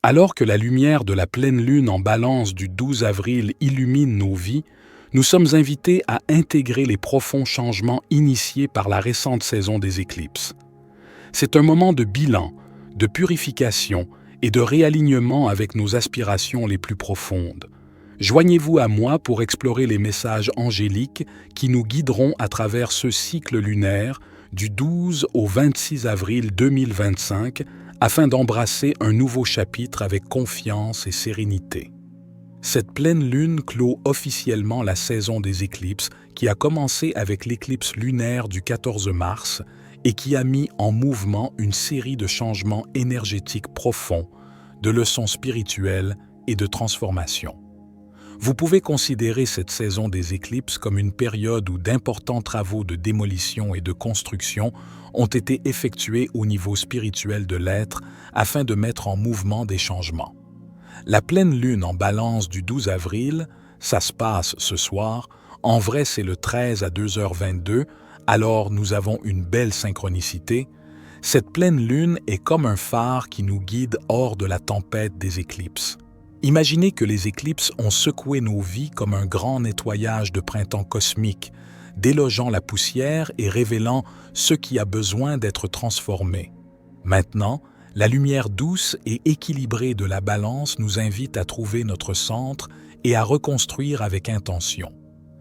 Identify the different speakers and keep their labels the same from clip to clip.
Speaker 1: Alors que la lumière de la pleine lune en balance du 12 avril illumine nos vies, nous sommes invités à intégrer les profonds changements initiés par la récente saison des éclipses. C'est un moment de bilan, de purification et de réalignement avec nos aspirations les plus profondes. Joignez-vous à moi pour explorer les messages angéliques qui nous guideront à travers ce cycle lunaire du 12 au 26 avril 2025 afin d'embrasser un nouveau chapitre avec confiance et sérénité. Cette pleine lune clôt officiellement la saison des éclipses qui a commencé avec l'éclipse lunaire du 14 mars et qui a mis en mouvement une série de changements énergétiques profonds, de leçons spirituelles et de transformations. Vous pouvez considérer cette saison des éclipses comme une période où d'importants travaux de démolition et de construction ont été effectués au niveau spirituel de l'être afin de mettre en mouvement des changements. La pleine lune en balance du 12 avril, ça se passe ce soir, en vrai c'est le 13 à 2h22, alors nous avons une belle synchronicité. Cette pleine lune est comme un phare qui nous guide hors de la tempête des éclipses. Imaginez que les éclipses ont secoué nos vies comme un grand nettoyage de printemps cosmique, délogeant la poussière et révélant ce qui a besoin d'être transformé. Maintenant, la lumière douce et équilibrée de la balance nous invite à trouver notre centre et à reconstruire avec intention.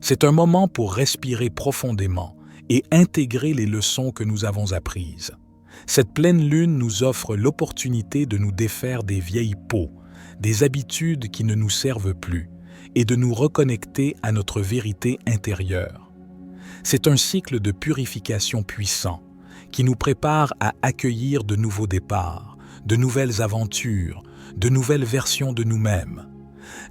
Speaker 1: C'est un moment pour respirer profondément et intégrer les leçons que nous avons apprises. Cette pleine lune nous offre l'opportunité de nous défaire des vieilles peaux, des habitudes qui ne nous servent plus, et de nous reconnecter à notre vérité intérieure. C'est un cycle de purification puissant qui nous prépare à accueillir de nouveaux départs, de nouvelles aventures, de nouvelles versions de nous-mêmes.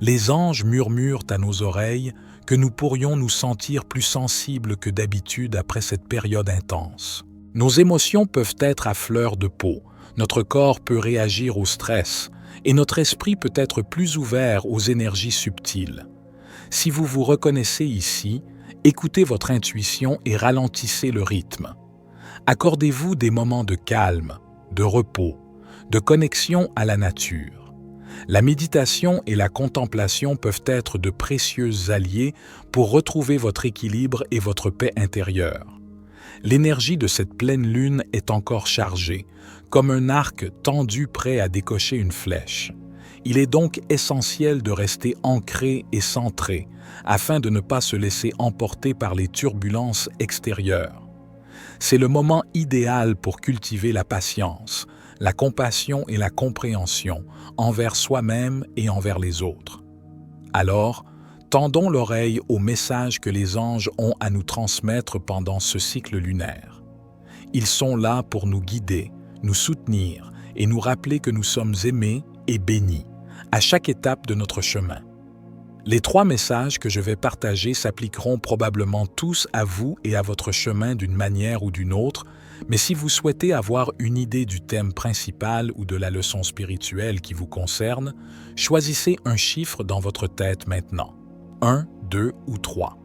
Speaker 1: Les anges murmurent à nos oreilles que nous pourrions nous sentir plus sensibles que d'habitude après cette période intense. Nos émotions peuvent être à fleur de peau, notre corps peut réagir au stress, et notre esprit peut être plus ouvert aux énergies subtiles. Si vous vous reconnaissez ici, écoutez votre intuition et ralentissez le rythme. Accordez-vous des moments de calme, de repos, de connexion à la nature. La méditation et la contemplation peuvent être de précieux alliés pour retrouver votre équilibre et votre paix intérieure. L'énergie de cette pleine lune est encore chargée, comme un arc tendu prêt à décocher une flèche. Il est donc essentiel de rester ancré et centré, afin de ne pas se laisser emporter par les turbulences extérieures. C'est le moment idéal pour cultiver la patience, la compassion et la compréhension envers soi-même et envers les autres. Alors, tendons l'oreille aux messages que les anges ont à nous transmettre pendant ce cycle lunaire. Ils sont là pour nous guider, nous soutenir et nous rappeler que nous sommes aimés et bénis à chaque étape de notre chemin. Les 3 messages que je vais partager s'appliqueront probablement tous à vous et à votre chemin d'une manière ou d'une autre, mais si vous souhaitez avoir une idée du thème principal ou de la leçon spirituelle qui vous concerne, choisissez un chiffre dans votre tête maintenant, 1, 2 ou 3.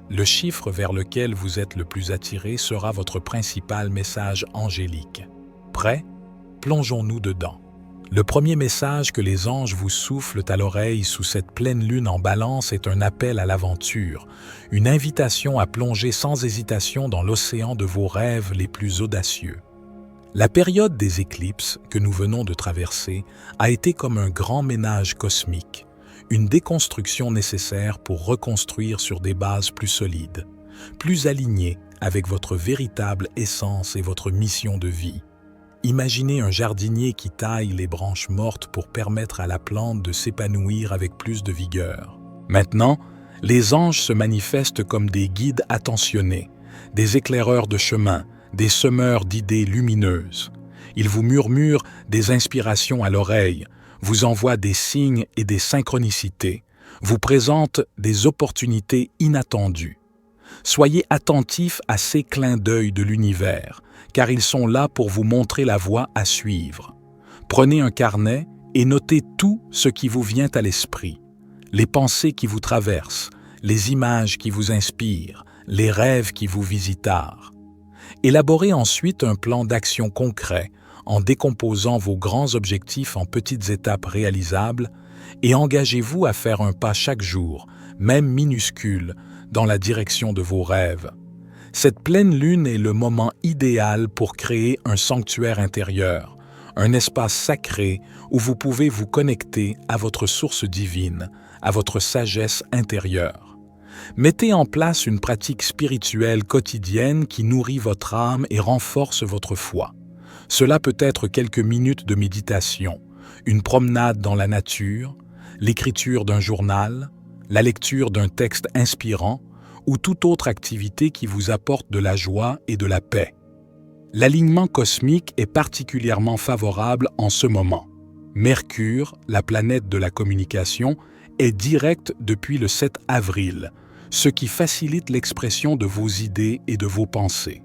Speaker 1: Le chiffre vers lequel vous êtes le plus attiré sera votre principal message angélique. Prêt? Plongeons-nous dedans. Le premier message que les anges vous soufflent à l'oreille sous cette pleine lune en balance est un appel à l'aventure, une invitation à plonger sans hésitation dans l'océan de vos rêves les plus audacieux. La période des éclipses que nous venons de traverser a été comme un grand ménage cosmique, une déconstruction nécessaire pour reconstruire sur des bases plus solides, plus alignées avec votre véritable essence et votre mission de vie. Imaginez un jardinier qui taille les branches mortes pour permettre à la plante de s'épanouir avec plus de vigueur. Maintenant, les anges se manifestent comme des guides attentionnés, des éclaireurs de chemin, des semeurs d'idées lumineuses. Ils vous murmurent des inspirations à l'oreille, vous envoient des signes et des synchronicités, vous présentent des opportunités inattendues. Soyez attentifs à ces clins d'œil de l'univers, car ils sont là pour vous montrer la voie à suivre. Prenez un carnet et notez tout ce qui vous vient à l'esprit, les pensées qui vous traversent, les images qui vous inspirent, les rêves qui vous visitent. Élaborez ensuite un plan d'action concret en décomposant vos grands objectifs en petites étapes réalisables et engagez-vous à faire un pas chaque jour, même minuscule, dans la direction de vos rêves. Cette pleine lune est le moment idéal pour créer un sanctuaire intérieur, un espace sacré où vous pouvez vous connecter à votre source divine, à votre sagesse intérieure. Mettez en place une pratique spirituelle quotidienne qui nourrit votre âme et renforce votre foi. Cela peut être quelques minutes de méditation, une promenade dans la nature, l'écriture d'un journal, la lecture d'un texte inspirant ou toute autre activité qui vous apporte de la joie et de la paix. L'alignement cosmique est particulièrement favorable en ce moment. Mercure, la planète de la communication, est direct depuis le 7 avril, ce qui facilite l'expression de vos idées et de vos pensées.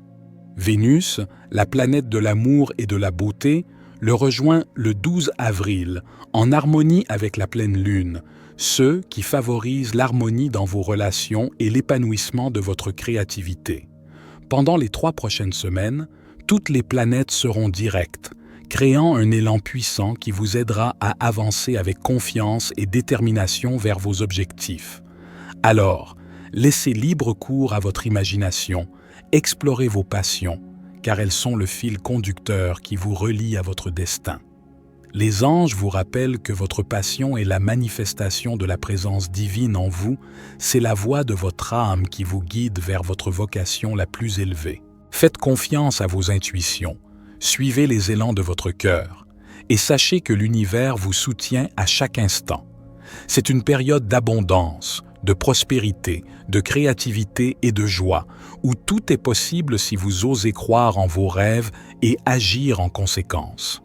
Speaker 1: Vénus, la planète de l'amour et de la beauté, le rejoint le 12 avril, en harmonie avec la pleine lune, ce qui favorise l'harmonie dans vos relations et l'épanouissement de votre créativité. Pendant les 3 prochaines semaines, toutes les planètes seront directes, créant un élan puissant qui vous aidera à avancer avec confiance et détermination vers vos objectifs. Alors, laissez libre cours à votre imagination, explorez vos passions, car elles sont le fil conducteur qui vous relie à votre destin. Les anges vous rappellent que votre passion est la manifestation de la présence divine en vous, c'est la voix de votre âme qui vous guide vers votre vocation la plus élevée. Faites confiance à vos intuitions, suivez les élans de votre cœur, et sachez que l'univers vous soutient à chaque instant. C'est une période d'abondance, de prospérité, de créativité et de joie, où tout est possible si vous osez croire en vos rêves et agir en conséquence.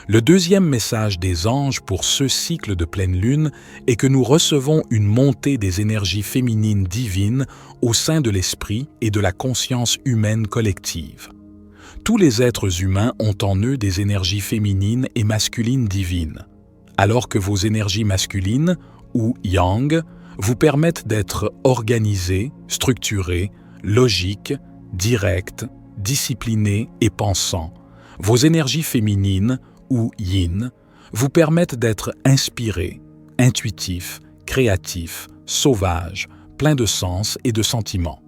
Speaker 1: Le deuxième message des anges pour ce cycle de pleine lune est que nous recevons une montée des énergies féminines divines au sein de l'esprit et de la conscience humaine collective. Tous les êtres humains ont en eux des énergies féminines et masculines divines, alors que vos énergies masculines, ou yang, vous permettent d'être organisés, structurés, logiques, directs, disciplinés et pensants. Vos énergies féminines, ou yin, vous permettent d'être inspirés, intuitifs, créatifs, sauvages, pleins de sens et de sentiments.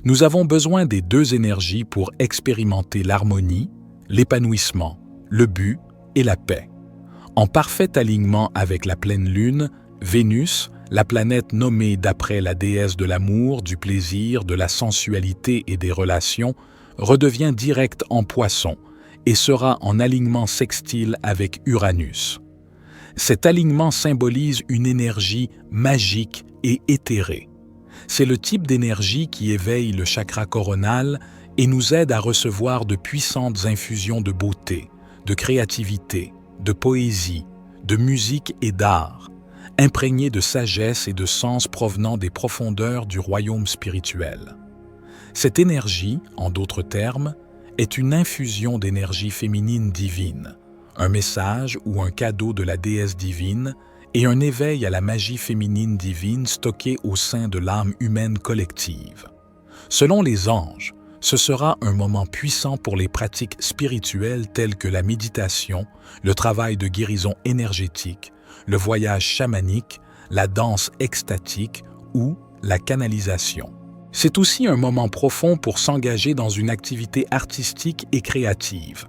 Speaker 1: Nous avons besoin des deux énergies pour expérimenter l'harmonie, l'épanouissement, le but et la paix. En parfait alignement avec la pleine lune, Vénus, la planète nommée d'après la déesse de l'amour, du plaisir, de la sensualité et des relations, redevient directe en Poisson et sera en alignement sextile avec Uranus. Cet alignement symbolise une énergie magique et éthérée. C'est le type d'énergie qui éveille le chakra coronal et nous aide à recevoir de puissantes infusions de beauté, de créativité, de poésie, de musique et d'art, imprégnées de sagesse et de sens provenant des profondeurs du royaume spirituel. Cette énergie, en d'autres termes, est une infusion d'énergie féminine divine, un message ou un cadeau de la déesse divine et un éveil à la magie féminine divine stockée au sein de l'âme humaine collective. Selon les anges, ce sera un moment puissant pour les pratiques spirituelles telles que la méditation, le travail de guérison énergétique, le voyage chamanique, la danse extatique ou la canalisation. C'est aussi un moment profond pour s'engager dans une activité artistique et créative.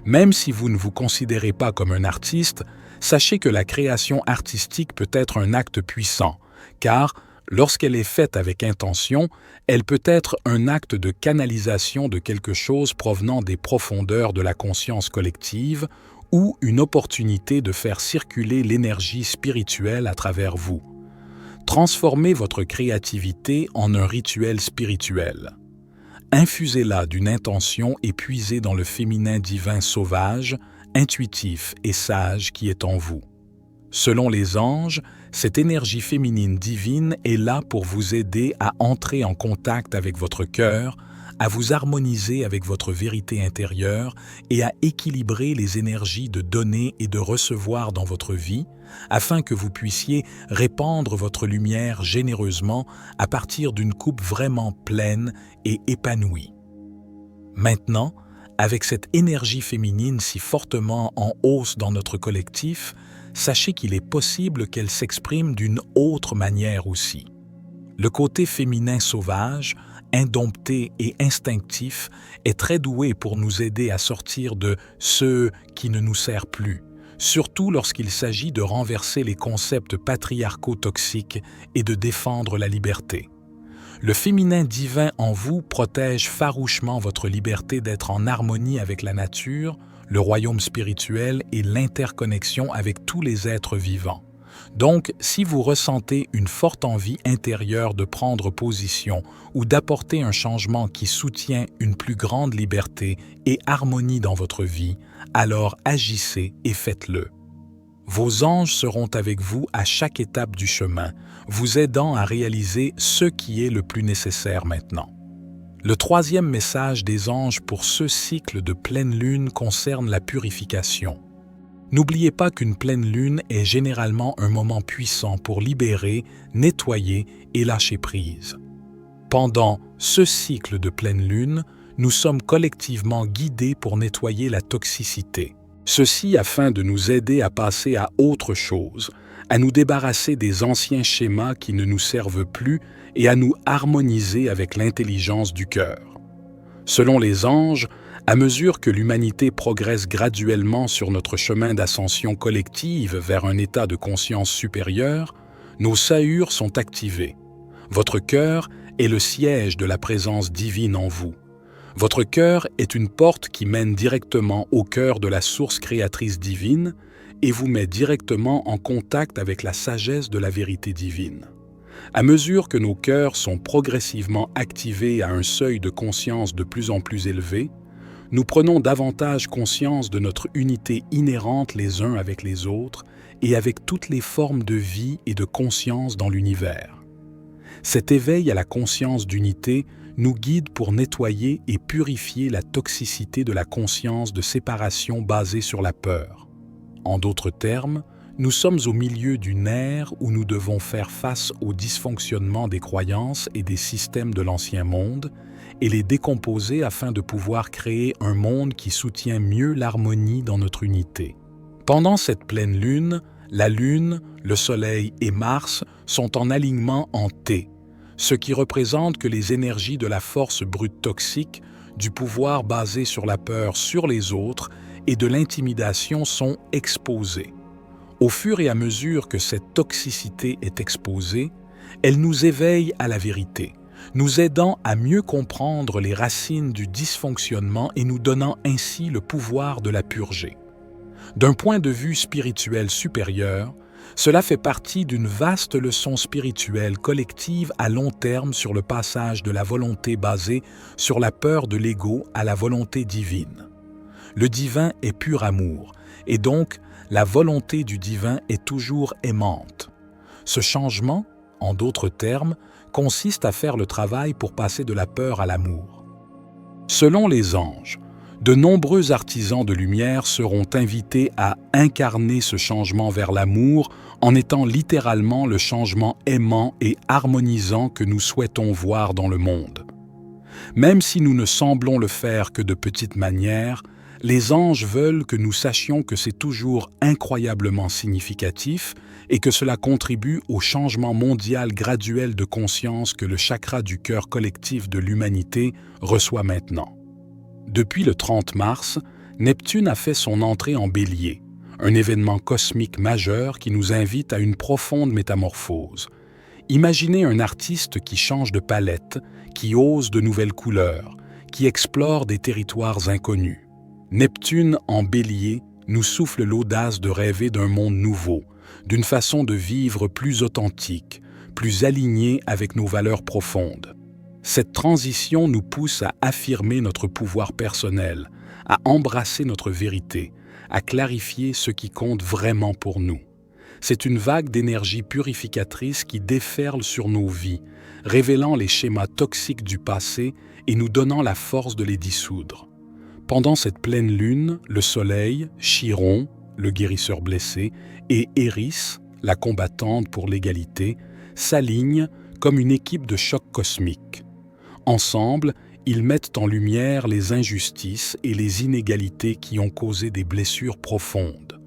Speaker 1: Même si vous ne vous considérez pas comme un artiste, sachez que la création artistique peut être un acte puissant, car, lorsqu'elle est faite avec intention, elle peut être un acte de canalisation de quelque chose provenant des profondeurs de la conscience collective ou une opportunité de faire circuler l'énergie spirituelle à travers vous. Transformez votre créativité en un rituel spirituel. Infusez-la d'une intention et puisez dans le féminin divin sauvage, intuitif et sage qui est en vous. Selon les anges, cette énergie féminine divine est là pour vous aider à entrer en contact avec votre cœur, à vous harmoniser avec votre vérité intérieure et à équilibrer les énergies de donner et de recevoir dans votre vie, afin que vous puissiez répandre votre lumière généreusement à partir d'une coupe vraiment pleine et épanouie. Maintenant, Avec cette énergie féminine si fortement en hausse dans notre collectif, sachez qu'il est possible qu'elle s'exprime d'une autre manière aussi. Le côté féminin sauvage, indompté et instinctif est très doué pour nous aider à sortir de ce qui ne nous sert plus, surtout lorsqu'il s'agit de renverser les concepts patriarcaux toxiques et de défendre la liberté. Le féminin divin en vous protège farouchement votre liberté d'être en harmonie avec la nature, le royaume spirituel et l'interconnexion avec tous les êtres vivants. Donc, si vous ressentez une forte envie intérieure de prendre position ou d'apporter un changement qui soutient une plus grande liberté et harmonie dans votre vie, alors agissez et faites-le. Vos anges seront avec vous à chaque étape du chemin, vous aidant à réaliser ce qui est le plus nécessaire maintenant. Le troisième message des anges pour ce cycle de pleine lune concerne la purification. N'oubliez pas qu'une pleine lune est généralement un moment puissant pour libérer, nettoyer et lâcher prise. Pendant ce cycle de pleine lune, nous sommes collectivement guidés pour nettoyer la toxicité. Ceci afin de nous aider à passer à autre chose, à nous débarrasser des anciens schémas qui ne nous servent plus et à nous harmoniser avec l'intelligence du cœur. Selon les anges, à mesure que l'humanité progresse graduellement sur notre chemin d'ascension collective vers un état de conscience supérieure, nos sahurs sont activés. Votre cœur est le siège de la présence divine en vous. Votre cœur est une porte qui mène directement au cœur de la source créatrice divine et vous met directement en contact avec la sagesse de la vérité divine. À mesure que nos cœurs sont progressivement activés à un seuil de conscience de plus en plus élevé, nous prenons davantage conscience de notre unité inhérente les uns avec les autres et avec toutes les formes de vie et de conscience dans l'univers. Cet éveil à la conscience d'unité nous guide pour nettoyer et purifier la toxicité de la conscience de séparation basée sur la peur. En d'autres termes, nous sommes au milieu d'une ère où nous devons faire face au dysfonctionnement des croyances et des systèmes de l'ancien monde et les décomposer afin de pouvoir créer un monde qui soutient mieux l'harmonie dans notre unité. Pendant cette pleine lune, la Lune, le Soleil et Mars sont en alignement en T, ce qui représente que les énergies de la force brute toxique, du pouvoir basé sur la peur sur les autres et de l'intimidation sont exposées. Au fur et à mesure que cette toxicité est exposée, elle nous éveille à la vérité, nous aidant à mieux comprendre les racines du dysfonctionnement et nous donnant ainsi le pouvoir de la purger. D'un point de vue spirituel supérieur, cela fait partie d'une vaste leçon spirituelle collective à long terme sur le passage de la volonté basée sur la peur de l'ego à la volonté divine. Le divin est pur amour, et donc la volonté du divin est toujours aimante. Ce changement, en d'autres termes, consiste à faire le travail pour passer de la peur à l'amour. Selon les anges, de nombreux artisans de lumière seront invités à incarner ce changement vers l'amour en étant littéralement le changement aimant et harmonisant que nous souhaitons voir dans le monde. Même si nous ne semblons le faire que de petites manières, les anges veulent que nous sachions que c'est toujours incroyablement significatif et que cela contribue au changement mondial graduel de conscience que le chakra du cœur collectif de l'humanité reçoit maintenant. Depuis le 30 mars, Neptune a fait son entrée en Bélier, un événement cosmique majeur qui nous invite à une profonde métamorphose. Imaginez un artiste qui change de palette, qui ose de nouvelles couleurs, qui explore des territoires inconnus. Neptune en Bélier nous souffle l'audace de rêver d'un monde nouveau, d'une façon de vivre plus authentique, plus alignée avec nos valeurs profondes. Cette transition nous pousse à affirmer notre pouvoir personnel, à embrasser notre vérité, à clarifier ce qui compte vraiment pour nous. C'est une vague d'énergie purificatrice qui déferle sur nos vies, révélant les schémas toxiques du passé et nous donnant la force de les dissoudre. Pendant cette pleine lune, le Soleil, Chiron, le guérisseur blessé, et Eris, la combattante pour l'égalité, s'alignent comme une équipe de choc cosmique. Ensemble, Ils mettent en lumière les injustices et les inégalités qui ont causé des blessures profondes.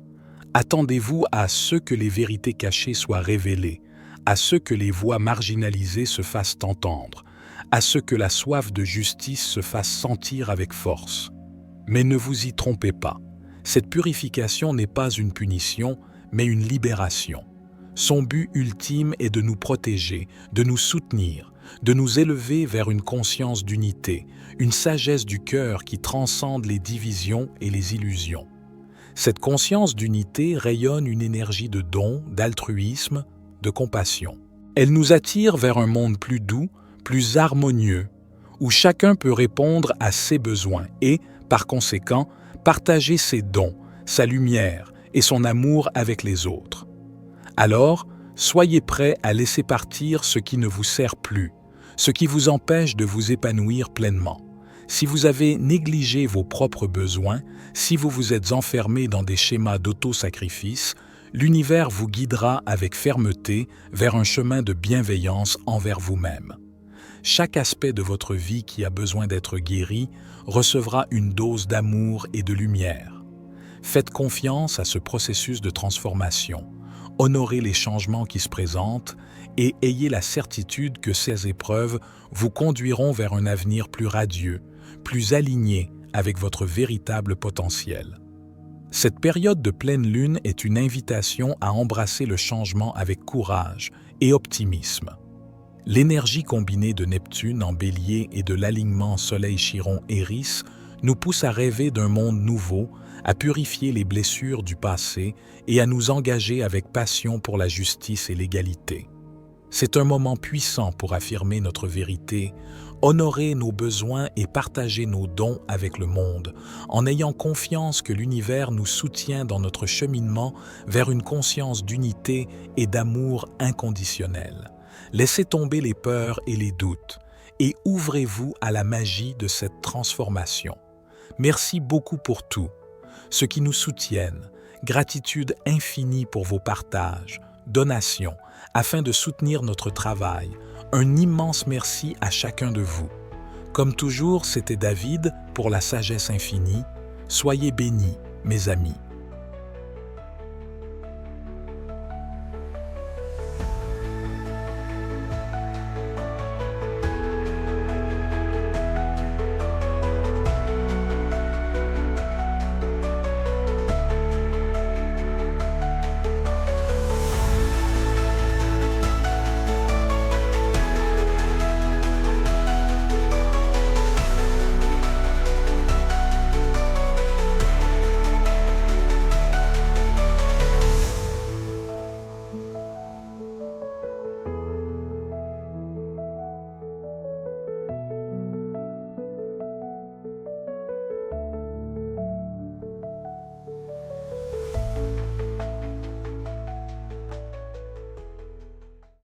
Speaker 1: Attendez-vous à ce que les vérités cachées soient révélées, à ce que les voix marginalisées se fassent entendre, à ce que la soif de justice se fasse sentir avec force. Mais ne vous y trompez pas, cette purification n'est pas une punition, mais une libération. Son but ultime est de nous protéger, de nous soutenir, de nous élever vers une conscience d'unité, une sagesse du cœur qui transcende les divisions et les illusions. Cette conscience d'unité rayonne une énergie de don, d'altruisme, de compassion. Elle nous attire vers un monde plus doux, plus harmonieux, où chacun peut répondre à ses besoins et, par conséquent, partager ses dons, sa lumière et son amour avec les autres. Alors, soyez prêts à laisser partir ce qui ne vous sert plus, ce qui vous empêche de vous épanouir pleinement. Si vous avez négligé vos propres besoins, si vous vous êtes enfermé dans des schémas d'auto-sacrifice, l'univers vous guidera avec fermeté vers un chemin de bienveillance envers vous-même. Chaque aspect de votre vie qui a besoin d'être guéri recevra une dose d'amour et de lumière. Faites confiance à ce processus de transformation. Honorez les changements qui se présentent et ayez la certitude que ces épreuves vous conduiront vers un avenir plus radieux, plus aligné avec votre véritable potentiel. Cette période de pleine lune est une invitation à embrasser le changement avec courage et optimisme. L'énergie combinée de Neptune en Bélier et de l'alignement Soleil-Chiron-Éris nous pousse à rêver d'un monde nouveau, à purifier les blessures du passé et à nous engager avec passion pour la justice et l'égalité. C'est un moment puissant pour affirmer notre vérité, honorer nos besoins et partager nos dons avec le monde, en ayant confiance que l'univers nous soutient dans notre cheminement vers une conscience d'unité et d'amour inconditionnel. Laissez tomber les peurs et les doutes et ouvrez-vous à la magie de cette transformation. Merci beaucoup pour tout, ceux qui nous soutiennent, gratitude infinie pour vos partages, donations, afin de soutenir notre travail. Un immense merci à chacun de vous. Comme toujours, c'était David pour la sagesse infinie. Soyez bénis, mes amis.